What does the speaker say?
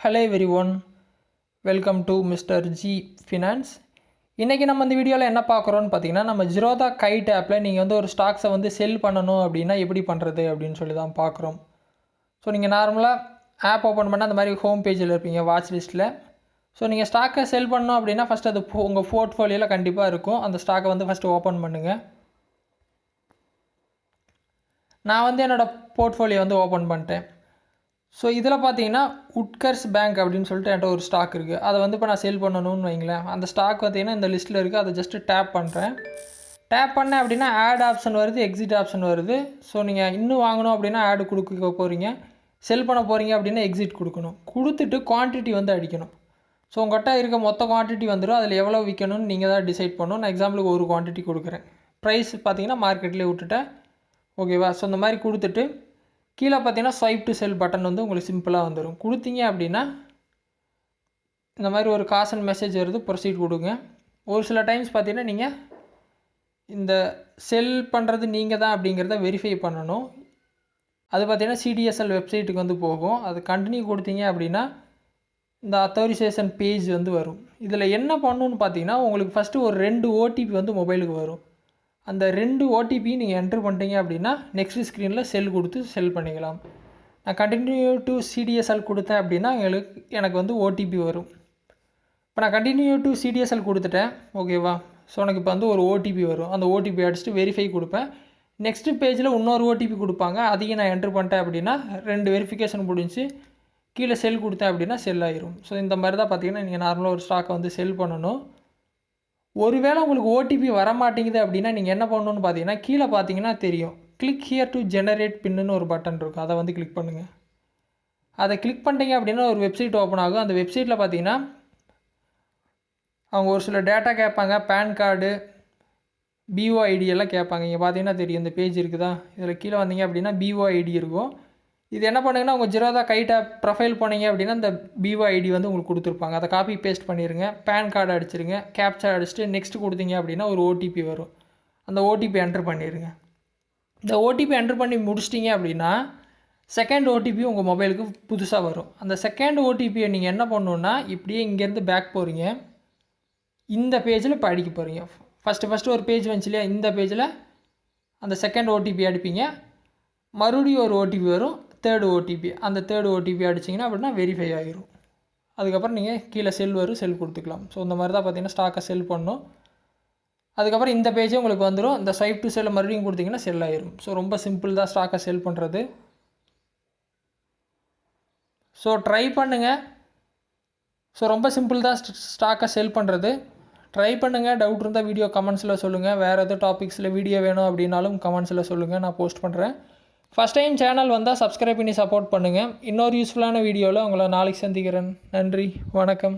Hello everyone, welcome to Mr. G Finance. இன்றைக்கி நம்ம இந்த வீடியோவில் என்ன பார்க்குறோன்னு பார்த்தீங்கன்னா, நம்ம ஜிரோதா கைட் ஆப்பில் நீங்கள் வந்து ஒரு ஸ்டாக்ஸை வந்து செல் பண்ணணும் அப்படின்னா எப்படி பண்ணுறது அப்படின்னு சொல்லி தான் பார்க்குறோம். ஸோ நீங்கள் நார்மலாக ஆப் ஓப்பன் பண்ணால் அந்த மாதிரி ஹோம் பேஜில் இருப்பீங்க வாட்ச் லிஸ்ட்டில். ஸோ நீங்கள் ஸ்டாக்கை செல் பண்ணணும் அப்படின்னா ஃபஸ்ட்டு அது உங்கள் போர்ட்ஃபோலியோவில் கண்டிப்பாக இருக்கும். அந்த ஸ்டாக்கை வந்து ஃபஸ்ட்டு ஓப்பன் பண்ணுங்கள். நான் வந்து என்னோடய போர்ட்ஃபோலியோ வந்து ஓப்பன் பண்ணிட்டேன். ஸோ இதில் பார்த்தீங்கன்னா உட்கர்ஸ் பேங்க் அப்படின்னு சொல்லிட்டு என்கிட்ட ஒரு ஸ்டாக் இருக்குது. அதை வந்து இப்போ நான் சேல் பண்ணணும்னு வைங்களேன். அந்த ஸ்டாக் பார்த்தீங்கன்னா இந்த லிஸ்ட்டில் இருக்குது. அதை ஜஸ்ட்டு டேப் பண்ணுறேன். டேப் பண்ணேன் அப்படின்னா ஆட் ஆப்ஷன் வருது, எக்ஸிட் ஆப்ஷன் வருது. ஸோ நீங்கள் இன்னும் வாங்கணும் அப்படின்னா ஆடு கொடுக்க போகிறீங்க, செல் பண்ண போகிறீங்க அப்படின்னா எக்ஸிட் கொடுக்கணும். கொடுத்துட்டு குவான்டிட்டி வந்து அடிக்கணும். ஸோ உங்கள்கிட்ட இருக்க மொத்த குவான்டிட்டி வந்துடும். அதில் எவ்வளோ விற்கணும்னு நீங்கள் தான் டிசைட் பண்ணணும். நான் எக்ஸாம்பிளுக்கு ஒரு குவான்டிட்டி கொடுக்குறேன். ப்ரைஸ் பார்த்தீங்கன்னா மார்க்கெட்லேயே விட்டுட்டேன். ஓகேவா? ஸோ இந்த மாதிரி கொடுத்துட்டு கீழே பார்த்தீங்கன்னா ஸ்வைப் டு செல் பட்டன் வந்து உங்களுக்கு சிம்பிளாக வந்துடும். கொடுத்தீங்க அப்படின்னா இந்த மாதிரி ஒரு காசன் மெசேஜ் வருது, ப்ரொசீட் கொடுங்க. ஒரு சில டைம்ஸ் பார்த்தீங்கன்னா நீங்கள் இந்த செல் பண்ணுறது நீங்கள் தான் அப்படிங்கிறத வெரிஃபை பண்ணணும். அது பார்த்தீங்கன்னா சிடிஎஸ்எல் வெப்சைட்டுக்கு வந்து போகும். அது கண்டினியூ கொடுத்தீங்க அப்படின்னா இந்த அத்தாரிசேஷன் பேஜ் வந்து வரும். இதில் என்ன பண்ணணுன்னு பார்த்தீங்கன்னா உங்களுக்கு ஃபஸ்ட்டு ஒரு 2 ஓடிபி வந்து மொபைலுக்கு வரும். அந்த 2 ஓடிபி நீங்கள் என்ட்ரு பண்ணிட்டீங்க அப்படின்னா நெக்ஸ்ட் ஸ்க்ரீனில் செல் கொடுத்து செல் பண்ணிக்கலாம். நான் கண்டினியூ டு சிடிஎஸ்எல் கொடுத்தேன் அப்படின்னா எனக்கு வந்து ஓடிபி வரும். இப்போ நான் கண்டினியூ டு சிடிஎஸ்எல் கொடுத்துட்டேன். ஓகேவா? ஸோ எனக்கு இப்போ வந்து ஒரு ஓடிபி வரும். அந்த ஓடிபி அடிச்சுட்டு வெரிஃபை கொடுப்பேன். நெக்ஸ்ட்டு பேஜில் இன்னொரு ஓடிபி கொடுப்பாங்க. அதையும் நான் என்ட்ரு பண்ணிட்டேன் அப்படின்னா 2 வெரிஃபிகேஷன் முடிஞ்சு கீழே செல் கொடுத்தேன் அப்படின்னா செல் ஆயிரும். ஸோ இந்த மாதிரி தான் பார்த்தீங்கன்னா நீங்கள் நார்மலாக ஒரு ஸ்டாக்கை வந்து செல் பண்ணணும். ஒருவேளை உங்களுக்கு ஓடிபி வரமாட்டேங்குது அப்படின்னா நீங்கள் என்ன பண்ணணும்னு பார்த்தீங்கன்னா கீழே பார்த்தீங்கன்னா தெரியும், கிளிக் ஹியர் டு ஜெனரேட் பின்னு ஒரு பட்டன் இருக்கும். அதை வந்து கிளிக் பண்ணுங்கள். அதை கிளிக் பண்ணிட்டீங்க அப்படின்னா ஒரு வெப்சைட் ஓப்பன் ஆகும். அந்த வெப்சைட்டில் பார்த்தீங்கன்னா அவங்க ஒரு சில டேட்டா கேட்பாங்க. பேன் கார்டு, பிஓஐடி எல்லாம் கேட்பாங்க. இங்கே பார்த்தீங்கன்னா தெரியும், இந்த பேஜ் இருக்குதா? இதில் கீழே வந்தீங்க அப்படின்னா பிஓஐடி இருக்கும். இது என்ன பண்ணுங்கன்னா உங்கள் ஜிரோதா கைட் ஆப் ப்ரொஃபைல் போனீங்க அப்படின்னா இந்த பிஓஐடி வந்து உங்களுக்கு கொடுத்துருப்பாங்க. அதை காப்பி பேஸ்ட் பண்ணிடுங்க. பேன் கார்டு அடிச்சிருங்க. கேப்சா அடிச்சுட்டு நெக்ஸ்ட் கொடுத்தீங்க அப்படின்னா ஒரு ஓடிபி வரும். அந்த ஓடிபி என்ட்ரு பண்ணிடுங்க. இந்த ஓடிபி என்ட்ரு பண்ணி முடிச்சிட்டிங்க அப்படின்னா செகண்ட் ஓடிபி உங்கள் மொபைலுக்கு புதுசாக வரும். அந்த செகண்ட் ஓடிபியை நீங்கள் என்ன பண்ணணுன்னா இப்படியே இங்கேருந்து பேக் போகிறீங்க. இந்த பேஜில் இப்போ அடிக்க போகிறீங்க. ஃபஸ்ட்டு ஒரு பேஜ் வந்துச்சு இல்லையா? இந்த பேஜில் அந்த செகண்ட் ஓடிபி அடிப்பீங்க. மறுபடியும் ஒரு ஓடிபி வரும், தேர்டு ஓடிபி. அந்த தேர்டு ஓடிபி அடிச்சிங்கன்னா அப்படின்னா வெரிஃபை ஆகிரும். அதுக்கப்புறம் நீங்கள் கீழே செல் வரும், செல் கொடுத்துக்கலாம். ஸோ இந்த மாதிரி தான் பார்த்தீங்கன்னா ஸ்டாக்கை செல் பண்ணணும். அதுக்கப்புறம் இந்த பேஜே உங்களுக்கு வந்துடும். இந்த ஸ்வைப் டு செல்லை மறுபடியும் கொடுத்தீங்கன்னா செல் ஆகிரும். ஸோ ரொம்ப சிம்பிள் தான் ஸ்டாக்கை செல் பண்ணுறது. ஸோ ட்ரை பண்ணுங்கள். ஸோ ரொம்ப சிம்பிள் தான் ஸ்டாக்கை செல் பண்ணுறது. ட்ரை பண்ணுங்கள். டவுட் இருந்தால் வீடியோ கமெண்ட்ஸில் சொல்லுங்கள். வேறு எதாவது டாபிக்ஸில் வீடியோ வேணும் அப்படின்னாலும் கமெண்ட்ஸில் சொல்லுங்கள், நான் போஸ்ட் பண்ணுறேன். ஃபஸ்ட் டைம் சேனல் வந்தால் சப்ஸ்கிரைப் பண்ணி சப்போர்ட் பண்ணுங்கள். இன்னொரு யூஸ்ஃபுல்லான வீடியோவில் உங்களை நாளைக்கு சந்திக்கிறேன். நன்றி, வணக்கம்.